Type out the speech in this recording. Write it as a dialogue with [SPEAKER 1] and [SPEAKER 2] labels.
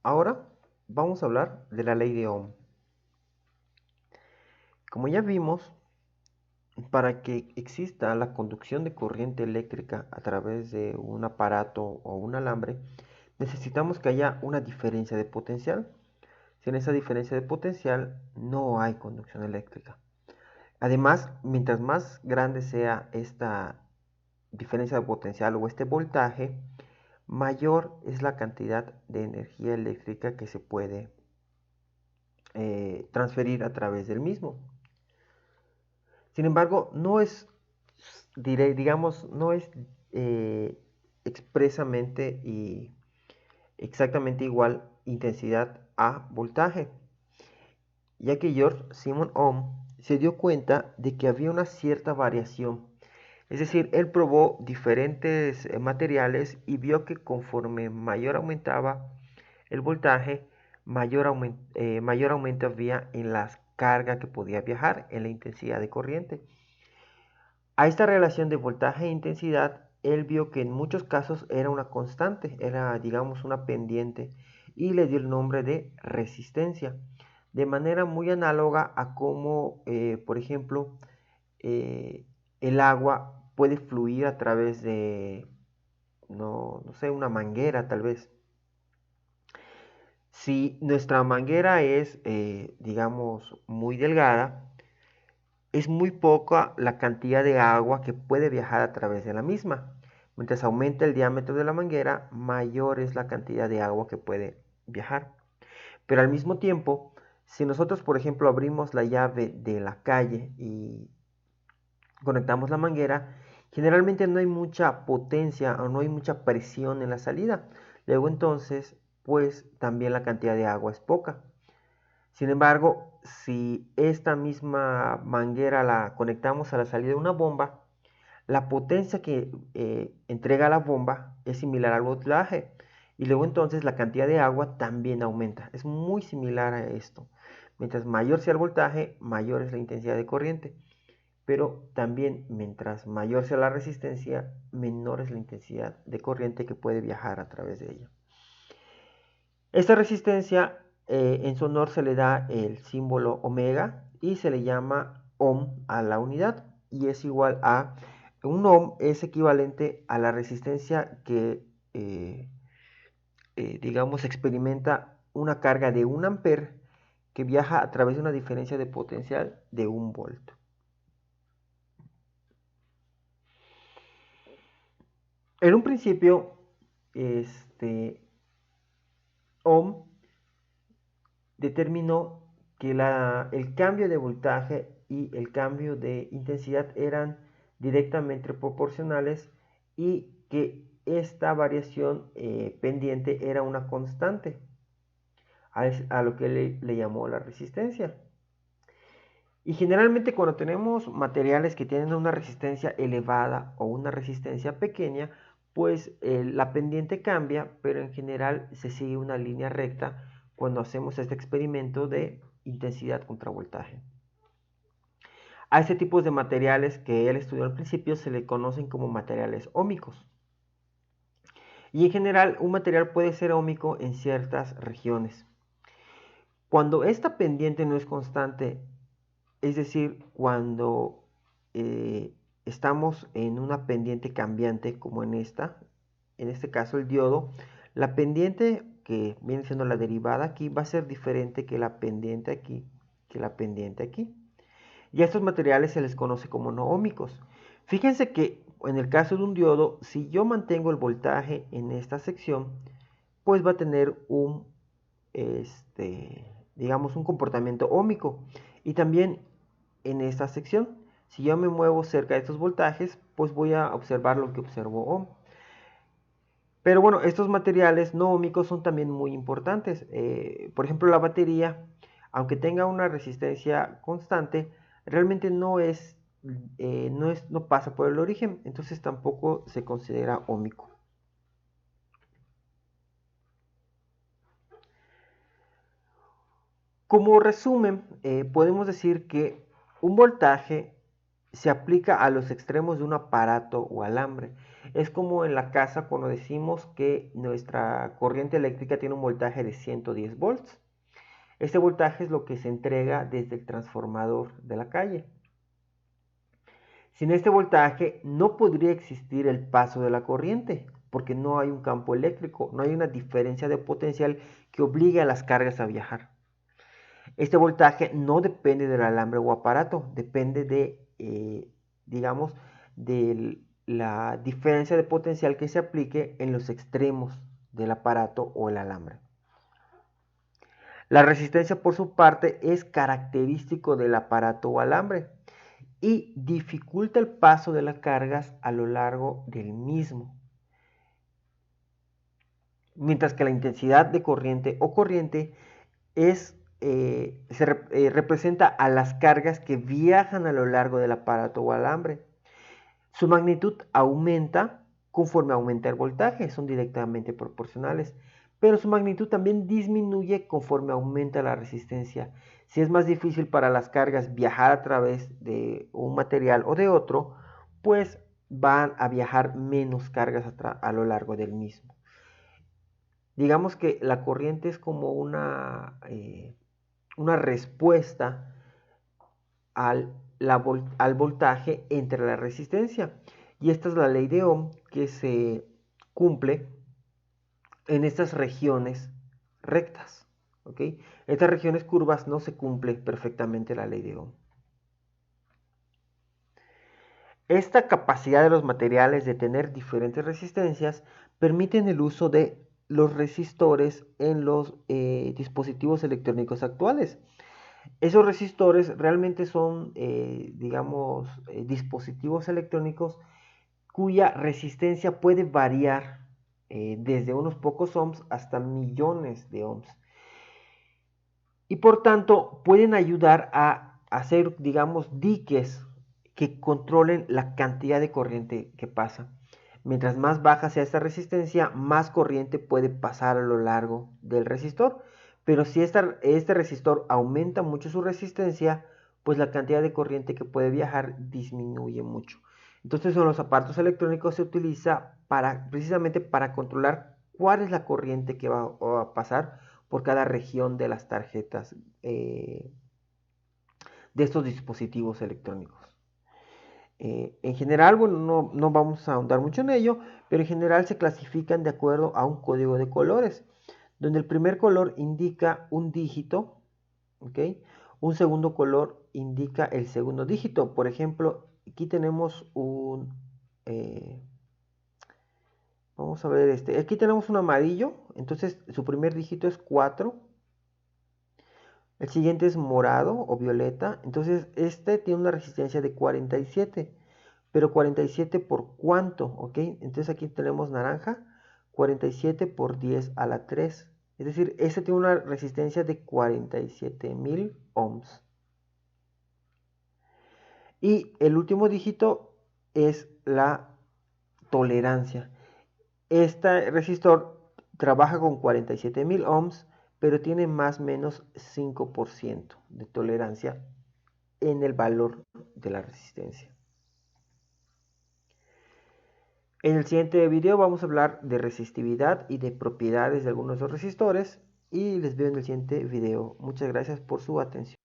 [SPEAKER 1] Ahora vamos a hablar de la ley de Ohm. Como ya vimos, para que exista la conducción de corriente eléctrica a través de un aparato o un alambre, necesitamos que haya una diferencia de potencial. Sin esa diferencia de potencial no hay conducción eléctrica. Además, mientras más grande sea esta diferencia de potencial o este voltaje, mayor es la cantidad de energía eléctrica que se puede transferir a través del mismo. Sin embargo, no es, digamos, no es eh, expresamente y exactamente igual intensidad a voltaje, ya que George Simon Ohm se dio cuenta de que había una cierta variación. Es decir, él probó diferentes materiales y vio que conforme mayor aumentaba el voltaje, mayor aumento había en la carga que podía viajar, en la intensidad de corriente. A esta relación de voltaje e intensidad, él vio que en muchos casos era una constante, era digamos una pendiente, y le dio el nombre de resistencia, de manera muy análoga a cómo, por ejemplo, eh, el agua puede fluir a través de, no sé, una manguera tal vez. Si nuestra manguera es, digamos, muy delgada, es muy poca la cantidad de agua que puede viajar a través de la misma. Mientras aumenta el diámetro de la manguera, mayor es la cantidad de agua que puede viajar. Pero al mismo tiempo, si nosotros, por ejemplo, abrimos la llave de la calle y conectamos la manguera, generalmente no hay mucha potencia o no hay mucha presión en la salida. Luego entonces, pues también la cantidad de agua es poca. Sin embargo, si esta misma manguera la conectamos a la salida de una bomba, la potencia que entrega la bomba es similar al voltaje. Y luego entonces la cantidad de agua también aumenta. Es muy similar a esto. Mientras mayor sea el voltaje, mayor es la intensidad de corriente. Pero también mientras mayor sea la resistencia, menor es la intensidad de corriente que puede viajar a través de ella. Esta resistencia en su honor se le da el símbolo omega y se le llama ohm a la unidad y es igual a un ohm es equivalente a la resistencia que digamos experimenta una carga de 1 amper que viaja a través de una diferencia de potencial de 1 volt. En un principio, Ohm determinó que el cambio de voltaje y el cambio de intensidad eran directamente proporcionales y que esta variación pendiente era una constante, a lo que le llamó la resistencia. Y generalmente cuando tenemos materiales que tienen una resistencia elevada o una resistencia pequeña, pues la pendiente cambia, pero en general se sigue una línea recta cuando hacemos este experimento de intensidad contra voltaje. A este tipo de materiales que él estudió al principio se le conocen como materiales ómicos. Y en general un material puede ser ómico en ciertas regiones. Cuando esta pendiente no es constante, es decir, cuando estamos en una pendiente cambiante como en este caso el diodo, la pendiente que viene siendo la derivada aquí va a ser diferente que la pendiente aquí, que la pendiente aquí. Y a estos materiales se les conoce como no óhmicos. Fíjense que en el caso de un diodo, si yo mantengo el voltaje en esta sección, pues va a tener digamos, un comportamiento óhmico. Y también en esta sección, si yo me muevo cerca de estos voltajes, pues voy a observar lo que observó Ohm. Pero bueno, estos materiales no óhmicos son también muy importantes. Por ejemplo, la batería, aunque tenga una resistencia constante, realmente no pasa por el origen, entonces tampoco se considera óhmico. Como resumen, podemos decir que un voltaje se aplica a los extremos de un aparato o alambre. Es como en la casa cuando decimos que nuestra corriente eléctrica tiene un voltaje de 110 volts. Este voltaje es lo que se entrega desde el transformador de la calle. Sin este voltaje no podría existir el paso de la corriente, porque no hay un campo eléctrico, no hay una diferencia de potencial que obligue a las cargas a viajar. Este voltaje no depende del alambre o aparato, depende digamos, de la diferencia de potencial que se aplique en los extremos del aparato o el alambre. La resistencia, por su parte, es característico del aparato o alambre y dificulta el paso de las cargas a lo largo del mismo. Mientras que la intensidad de corriente o corriente representa a las cargas que viajan a lo largo del aparato o alambre. Su magnitud aumenta conforme aumenta el voltaje, son directamente proporcionales, pero su magnitud también disminuye conforme aumenta la resistencia. Si es más difícil para las cargas viajar a través de un material o de otro, pues van a viajar menos cargas a lo largo del mismo. Digamos que la corriente es como una respuesta al voltaje entre la resistencia. Y esta es la ley de Ohm que se cumple en estas regiones rectas. ¿Okay? En estas regiones curvas no se cumple perfectamente la ley de Ohm. Esta capacidad de los materiales de tener diferentes resistencias permiten el uso de los resistores en los dispositivos electrónicos actuales. Esos resistores realmente son, dispositivos electrónicos cuya resistencia puede variar desde unos pocos ohms hasta millones de ohms. Y por tanto pueden ayudar a hacer, digamos, diques que controlen la cantidad de corriente que pasa. Mientras más baja sea esta resistencia, más corriente puede pasar a lo largo del resistor. Pero si este resistor aumenta mucho su resistencia, pues la cantidad de corriente que puede viajar disminuye mucho. Entonces en los aparatos electrónicos se utiliza precisamente para controlar cuál es la corriente que va a pasar por cada región de las tarjetas de estos dispositivos electrónicos. En general, bueno, no vamos a ahondar mucho en ello, pero en general se clasifican de acuerdo a un código de colores, donde el primer color indica un dígito, ¿ok? Un segundo color indica el segundo dígito. Por ejemplo, aquí tenemos vamos a ver aquí tenemos un amarillo, entonces su primer dígito es 4. El siguiente es morado o violeta, entonces este tiene una resistencia de 47. Pero 47 por cuánto, ¿ok? Entonces aquí tenemos naranja, 47 por 10 a la 3. Es decir, este tiene una resistencia de 47.000 ohms. Y el último dígito es la tolerancia. Este resistor trabaja con 47.000 ohms, pero tiene más o menos 5% de tolerancia en el valor de la resistencia. En el siguiente video vamos a hablar de resistividad y de propiedades de algunos de los resistores y les veo en el siguiente video. Muchas gracias por su atención.